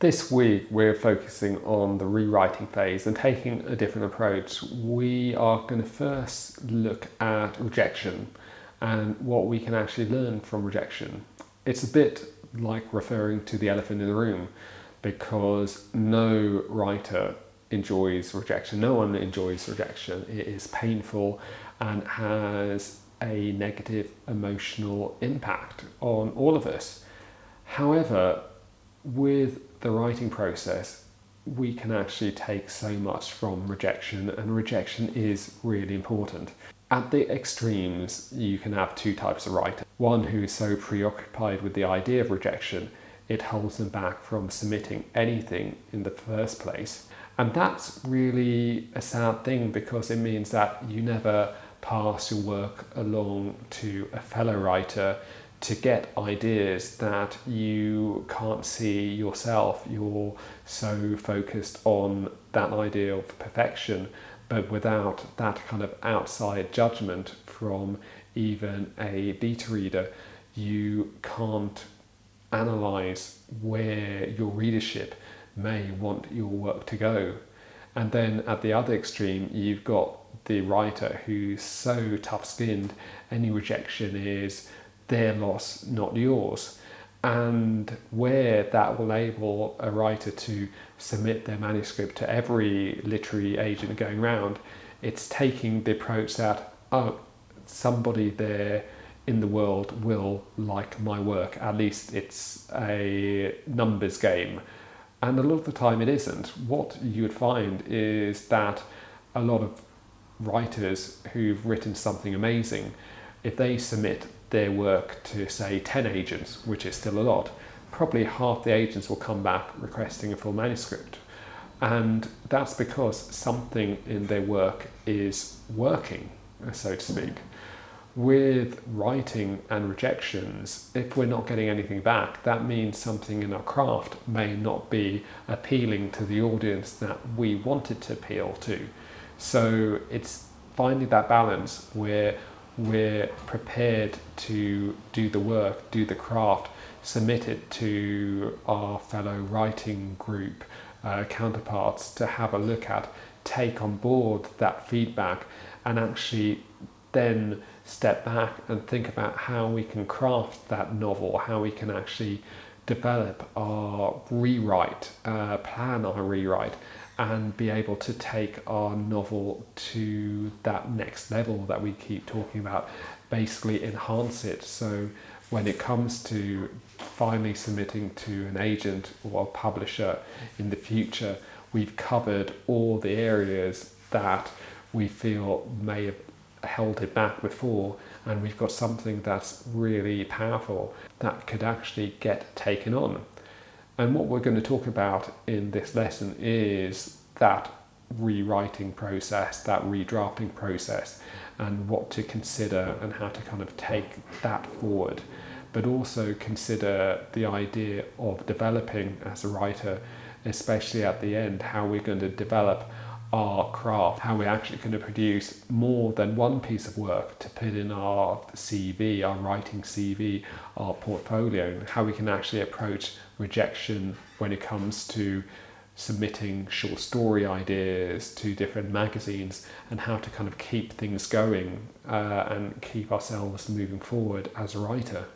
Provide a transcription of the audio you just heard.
This week we're focusing on the rewriting phase and taking a different approach. We are going to first look at rejection and what we can actually learn from rejection. It's a bit like referring to the elephant in the room, because no writer enjoys rejection. No one enjoys rejection. It is painful and has a negative emotional impact on all of us. However, with the writing process, we can actually take so much from rejection, and rejection is really important. At the extremes, you can have two types of writer. One who is so preoccupied with the idea of rejection, it holds them back from submitting anything in the first place. And that's really a sad thing, because it means that you never pass your work along to a fellow writer to get ideas that you can't see yourself. You're so focused on that idea of perfection, but without that kind of outside judgment from even a beta reader, you can't analyze where your readership may want your work to go. And then at the other extreme, you've got the writer who's so tough-skinned, any rejection is their loss, not yours. And where that will enable a writer to submit their manuscript to every literary agent going around, it's taking the approach that, oh, somebody there in the world will like my work. At least it's a numbers game. And a lot of the time it isn't. What you would find is that a lot of writers who've written something amazing, if they submit their work to, say, 10 agents, which is still a lot, probably half the agents will come back requesting a full manuscript. And that's because something in their work is working, so to speak. With writing and rejections, if we're not getting anything back, that means something in our craft may not be appealing to the audience that we want it to appeal to. So it's finding that balance where we're prepared to do the work, do the craft, submit it to our fellow writing group counterparts to have a look at, take on board that feedback, and actually then step back and think about how we can craft that novel, how we can actually develop our rewrite, plan our rewrite, and be able to take our novel to that next level that we keep talking about, basically enhance it. So when it comes to finally submitting to an agent or a publisher in the future, we've covered all the areas that we feel may have held it back before, and we've got something that's really powerful that could actually get taken on. And what we're going to talk about in this lesson is that rewriting process, that redrafting process, and what to consider and how to kind of take that forward. But also consider the idea of developing as a writer, especially at the end, how we're going to develop our craft, how we're actually going to produce more than one piece of work to put in our CV, our writing CV, our portfolio, how we can actually approach rejection when it comes to submitting short story ideas to different magazines, and how to kind of keep things going and keep ourselves moving forward as a writer.